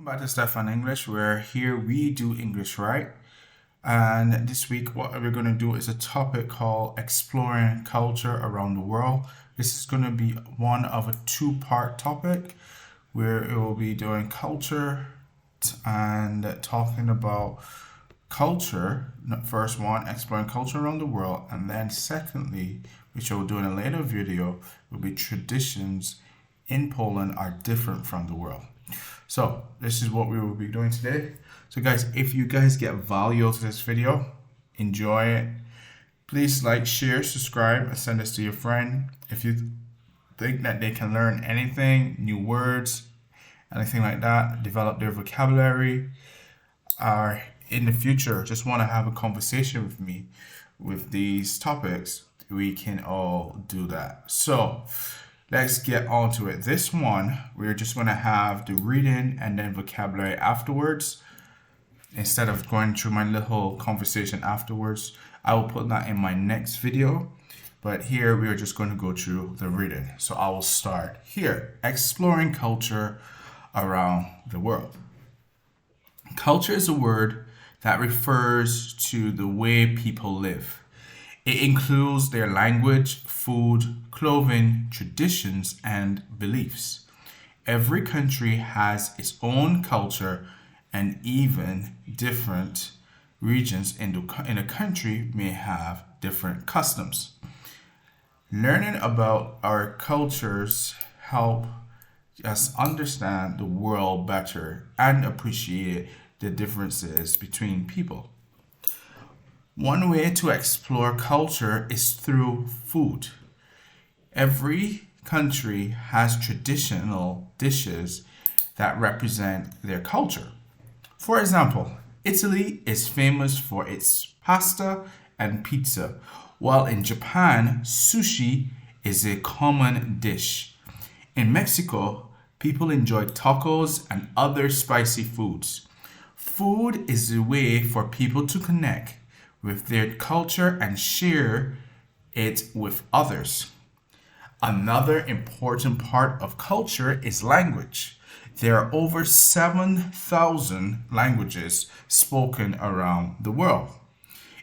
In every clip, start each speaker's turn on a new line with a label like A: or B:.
A: back to Stefan English, where here we do English right. And this week, what we're going to do is a topic called Exploring Culture Around the World. This is going to be one of a two-part topic where it will be doing culture and talking about culture. First one, exploring culture around the world. And then secondly, which I will do in a later video, will be traditions in Poland are different from the world. So this is what we will be doing today. So guys, if you guys get value out of this video, enjoy it. Please like, share, subscribe, and send this to your friend. If you think that they can learn anything, new words, anything like that, develop their vocabulary, or in the future just want to have a conversation with me with these topics, we can all do that. So let's get on to it. This one, we're just going to have the reading and then vocabulary afterwards. Instead of going through my little conversation afterwards, I will put that in my next video. But here we are just going to go through the reading. So I will start here. Exploring culture around the world. Culture is a word that refers to the way people live. It includes their language, food, clothing, traditions, and beliefs. Every country has its own culture, and even different regions in a country may have different customs. Learning about our cultures help us understand the world better and appreciate the differences between people. One way to explore culture is through food. Every country has traditional dishes that represent their culture. For example, Italy is famous for its pasta and pizza, while in Japan, sushi is a common dish. In Mexico, people enjoy tacos and other spicy foods. Food is a way for people to connect with their culture and share it with others. Another important part of culture is language. There are over 7,000 languages spoken around the world.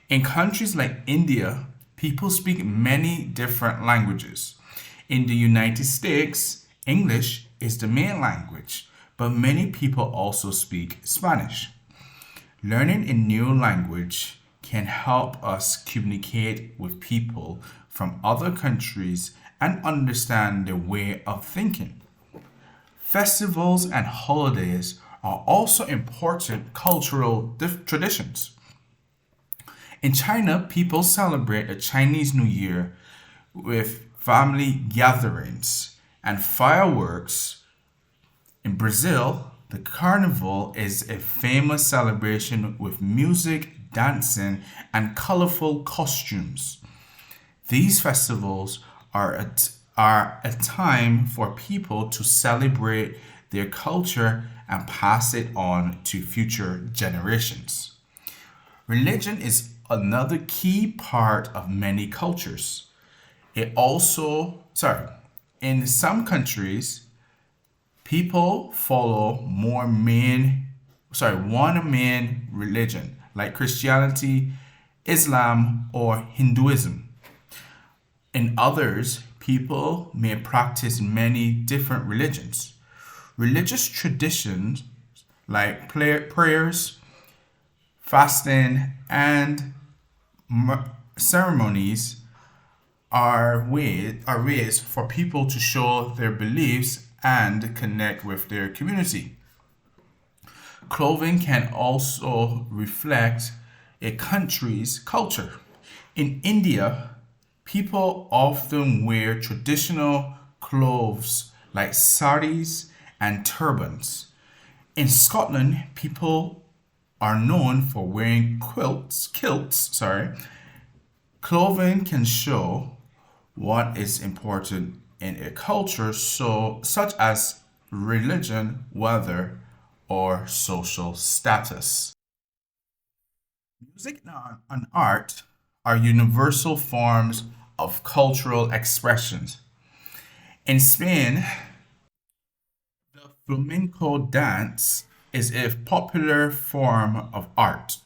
A: In countries like India, people speak many different languages. In the United States, English is the main language, but many people also speak Spanish. Learning a new language can help us communicate with people from other countries and understand their way of thinking. Festivals and holidays are also important cultural traditions. In China, people celebrate the Chinese New Year with family gatherings and fireworks. In Brazil, the carnival is a famous celebration with music, dancing, and colorful costumes. These festivals are a time for people to celebrate their culture and pass it on to future generations. Religion is another key part of many cultures. In some countries, people follow one main religion, like Christianity, Islam, or Hinduism. In others, people may practice many different religions. Religious traditions like prayers, fasting, and ceremonies are ways for people to show their beliefs and connect with their community. Clothing can also reflect a country's culture. In India, people often wear traditional clothes like saris and turbans. In Scotland, people are known for wearing kilts. Clothing can show what is important in a culture, such as religion, weather, or social status. Music and art are universal forms of cultural expressions. In Spain, the flamenco dance is a popular form of art.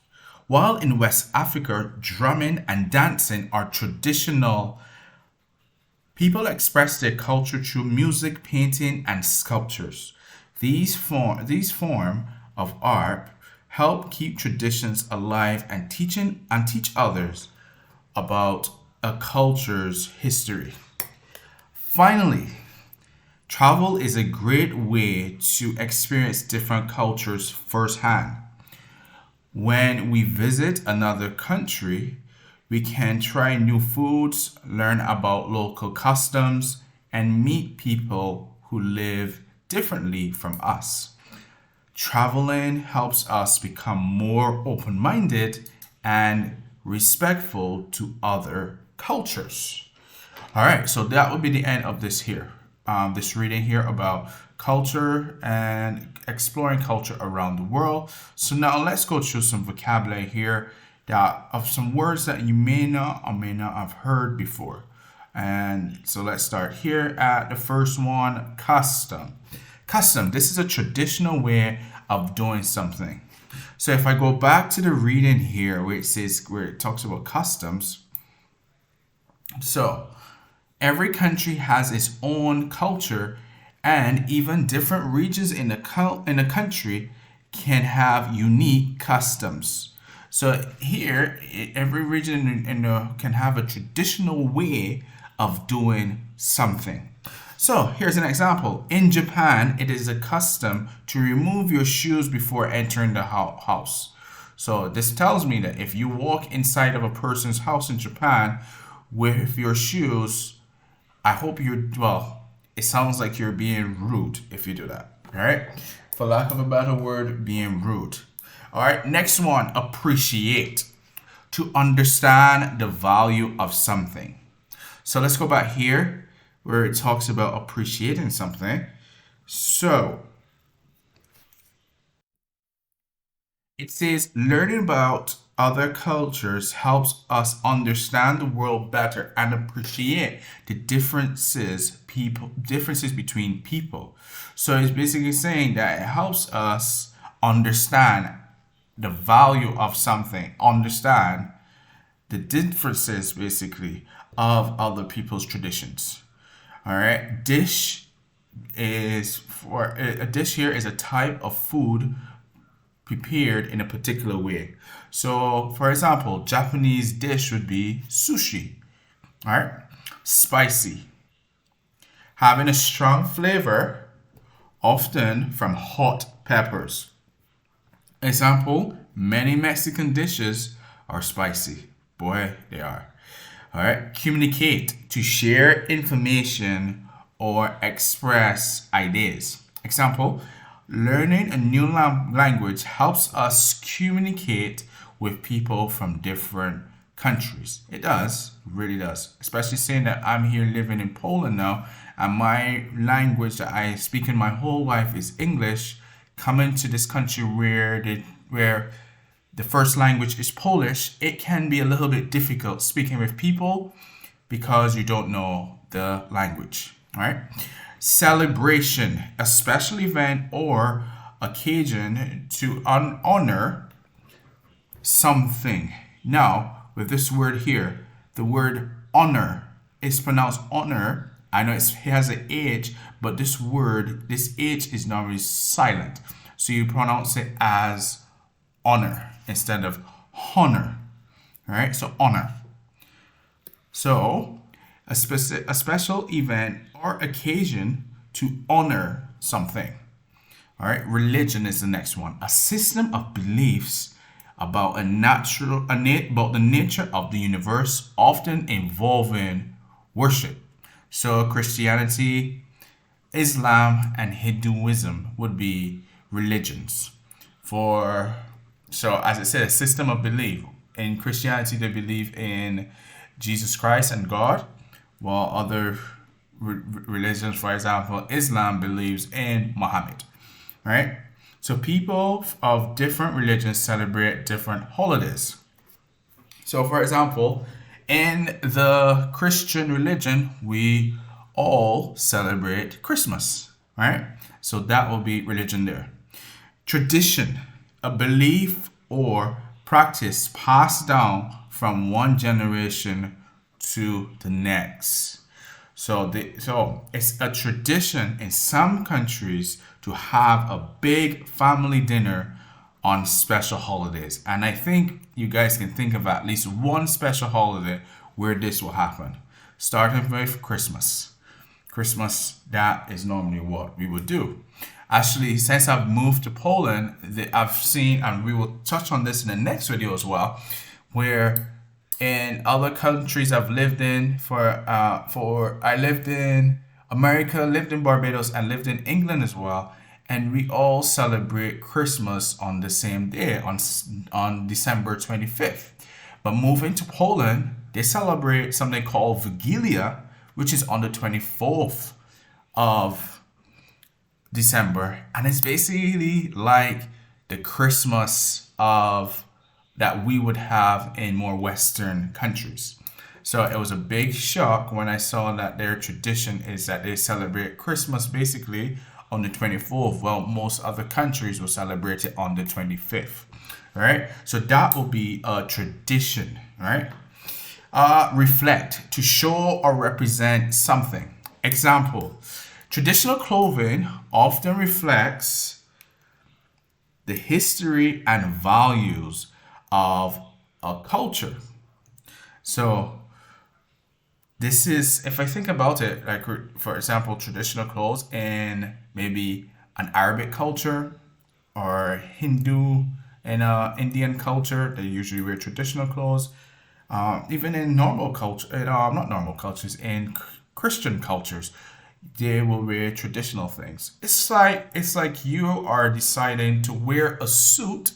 A: While in West Africa, drumming and dancing are traditional, people express their culture through music, painting, and sculptures. These form of art help keep traditions alive and teach others about a culture's history. Finally, travel is a great way to experience different cultures firsthand. When we visit another country, we can try new foods, learn about local customs, and meet people who live differently from us. Traveling helps us become more open minded and respectful to other cultures. All right, so that would be the end of this reading here about culture and exploring culture around the world. So now let's go through some vocabulary here that of some words that you may not or may not have heard before. And so let's start here at the first one, custom. Custom, this is a traditional way of doing something. So if I go back to the reading here where it talks about customs, so every country has its own culture, and even different regions in a country can have unique customs. So here, every region can have a traditional way of doing something. So here's an example. In Japan, it is a custom to remove your shoes before entering the house. So this tells me that if you walk inside of a person's house in Japan with your shoes, I hope it sounds like you're being rude if you do that. All right. For lack of a better word, being rude. All right. Next one, appreciate. To understand the value of something. So let's go back here where it talks about appreciating something. So it says learning about other cultures helps us understand the world better and appreciate the differences between people. So it's basically saying that it helps us understand the value of something, understand the differences basically of other people's traditions. All right, a dish here is a type of food prepared in a particular way. So, for example, Japanese dish would be sushi. All right, spicy, having a strong flavor, often from hot peppers. Example, many Mexican dishes are spicy. Boy, they are. All right, communicate, to share information or express ideas. Example, learning a new language helps us communicate with people from different countries. It does, really does. Especially saying that I'm here living in Poland now, and my language that I speak in my whole life is English. Coming to this country where the first language is Polish, it can be a little bit difficult speaking with people because you don't know the language. All right. Celebration, a special event or occasion to honor something. Now, with this word here, the word honor is pronounced honor. I know it has an H, but this H is normally silent. So you pronounce it as honor instead of honor. All right, so honor. So a special event or occasion to honor something. All right, religion is the next one. A system of beliefs about about the nature of the universe, often involving worship. So Christianity, Islam, and Hinduism would be religions. So as it says, a system of belief. In Christianity, they believe in Jesus Christ and God, while other religions, for example, Islam believes in Muhammad. All right. So people of different religions celebrate different holidays. So, for example, in the Christian religion, we all celebrate Christmas, right? So that will be religion there. Tradition, a belief or practice passed down from one generation to the next. So it's a tradition in some countries to have a big family dinner on special holidays. And I think you guys can think of at least one special holiday where this will happen. Starting with Christmas. Christmas, that is normally what we would do. Actually, since I've moved to Poland, I've seen, and we will touch on this in the next video as well, where in other countries I've lived in I lived in America, lived in Barbados, and lived in England as well, and we all celebrate Christmas on the same day, on December 25th. But moving to Poland, they celebrate something called Vigilia, which is on the 24th of December, and it's basically like the Christmas of that we would have in more Western countries. So it was a big shock when I saw that their tradition is that they celebrate Christmas basically on the 24th. Well, most other countries will celebrate it on the 25th. All right. So that will be a tradition, right? Reflect, to show or represent something. Example, traditional clothing often reflects the history and values of a culture. So this is, if I think about it, like for example, traditional clothes in maybe an Arabic culture or Hindu and Indian culture, they usually wear traditional clothes. Even in normal culture, not normal cultures, in Christian cultures, they will wear traditional things. It's like you are deciding to wear a suit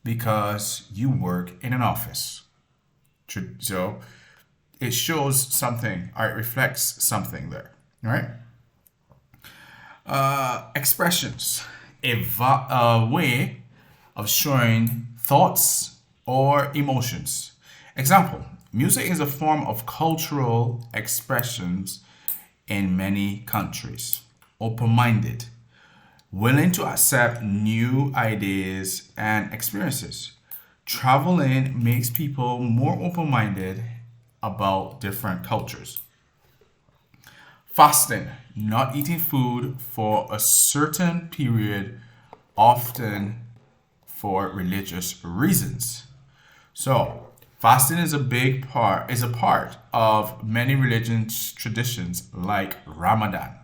A: because you work in an office. So it shows something, or it reflects something there, right? Expressions, a way of showing thoughts or emotions. Example, music is a form of cultural expressions in many countries. Open-minded, willing to accept new ideas and experiences. Traveling makes people more open-minded about different cultures. Fasting, not eating food for a certain period, often for religious reasons. So, fasting is a part of many religions traditions like Ramadan.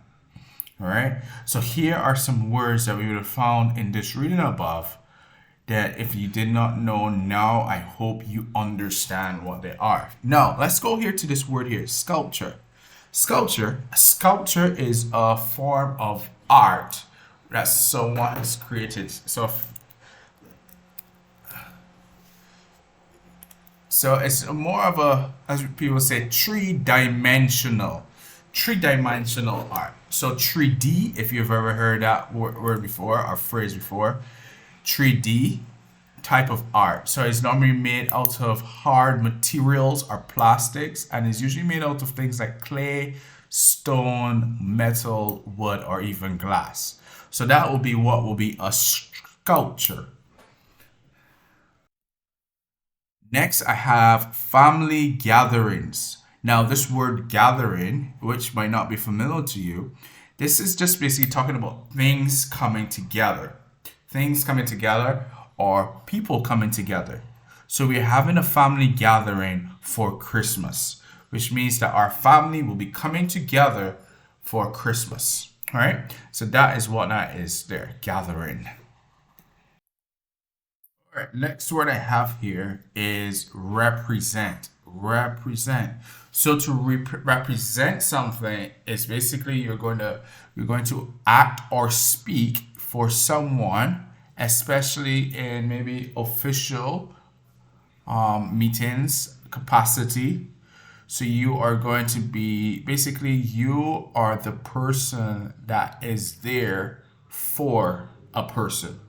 A: All right. So here are some words that we would have found in this reading above that if you did not know now, I hope you understand what they are. Now, let's go here to this word here, sculpture. Sculpture is a form of art that someone has created. So it's more of a, as people say, three-dimensional art. So 3D, if you've ever heard that word before or phrase before, 3D type of art. So it's normally made out of hard materials or plastics, and it's usually made out of things like clay, stone, metal, wood, or even glass. So that will be what will be a sculpture. Next, I have family gatherings. Now, this word gathering, which might not be familiar to you, this is just basically talking about things coming together. Things coming together or people coming together. So we're having a family gathering for Christmas, which means that our family will be coming together for Christmas. All right. So that is what that is there, gathering. All right, next word I have here is represent. Represent. So to represent something is basically you're going to act or speak for someone, especially in maybe official meetings capacity. So you are going to be basically you are the person that is there for a person.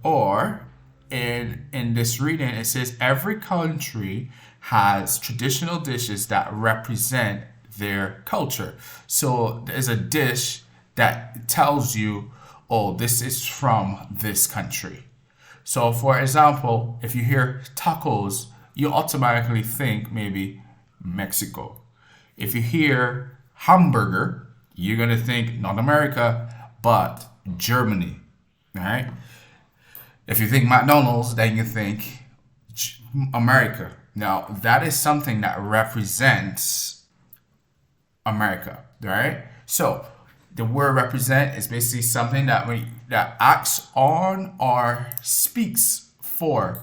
A: Or in this reading, it says every country has traditional dishes that represent their culture. So there's a dish that tells you oh, this is from this country. So, for example, if you hear tacos, you automatically think maybe Mexico. If you hear hamburger, you're going to think not America, but Germany. All right. If you think McDonald's, then you think America. Now, that is something that represents America, right? So, the word represent is basically something that acts on or speaks for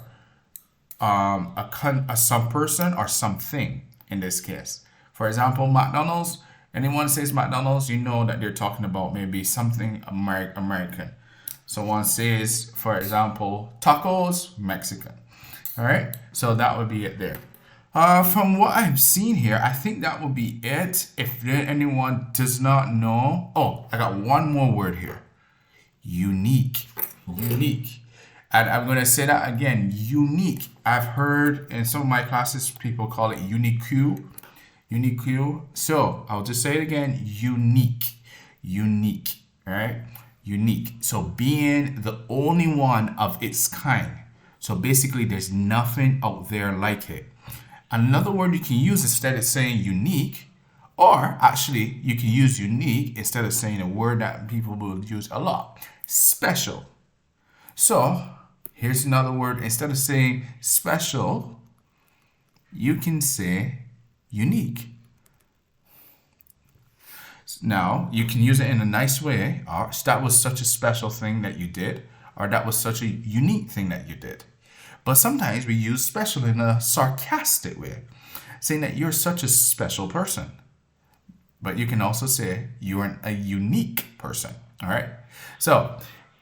A: some person or something in this case. For example, McDonald's. Anyone says McDonald's, you know that they're talking about maybe something American. Someone says, for example, tacos, Mexican. All right, so that would be it there. From what I've seen here, I think that would be it. If anyone does not know, oh, I got one more word here. Unique. Unique. And I'm going to say that again, unique. I've heard in some of my classes, people call it unique. Unique. So I'll just say it again, unique. Unique. All right. Unique. So being the only one of its kind. So basically, there's nothing out there like it. Another word you can use instead of saying unique, or actually you can use unique instead of saying a word that people will use a lot, special. So here's another word. Instead of saying special, you can say unique. Now, you can use it in a nice way. Or that was such a special thing that you did, or that was such a unique thing that you did. But sometimes we use special in a sarcastic way, saying that you're such a special person. But you can also say you're a unique person. All right. So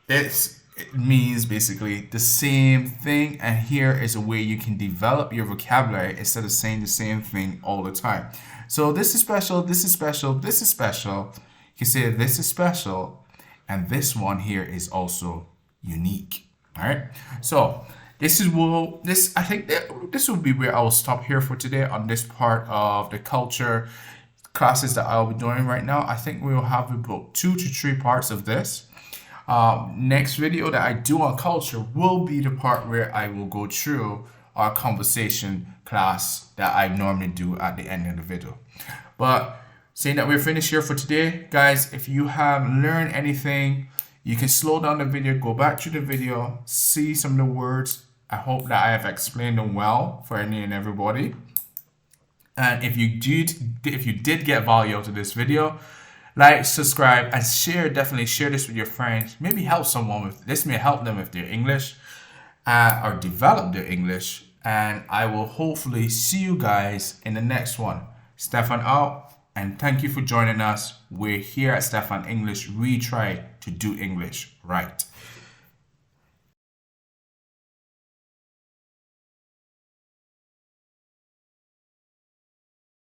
A: it means basically the same thing. And here is a way you can develop your vocabulary instead of saying the same thing all the time. So this is special, this is special, this is special. You can say this is special. And this one here is also unique. All right. So I think this will be where I will stop here for today on this part of the culture classes that I'll be doing right now. I think we will have about 2 to 3 parts of this. Next video that I do on culture will be the part where I will go through our conversation class that I normally do at the end of the video. But saying that we're finished here for today, guys, if you have learned anything, you can slow down the video, go back to the video, see some of the words. I hope that I have explained them well for any and everybody. And if you did get value out of this video, like, subscribe, and share. Definitely share this with your friends. Maybe help someone with this. May help them with their English or develop their English. And I will hopefully see you guys in the next one. Stefan out, and thank you for joining us. We're here at Stefan English. We try to do English right.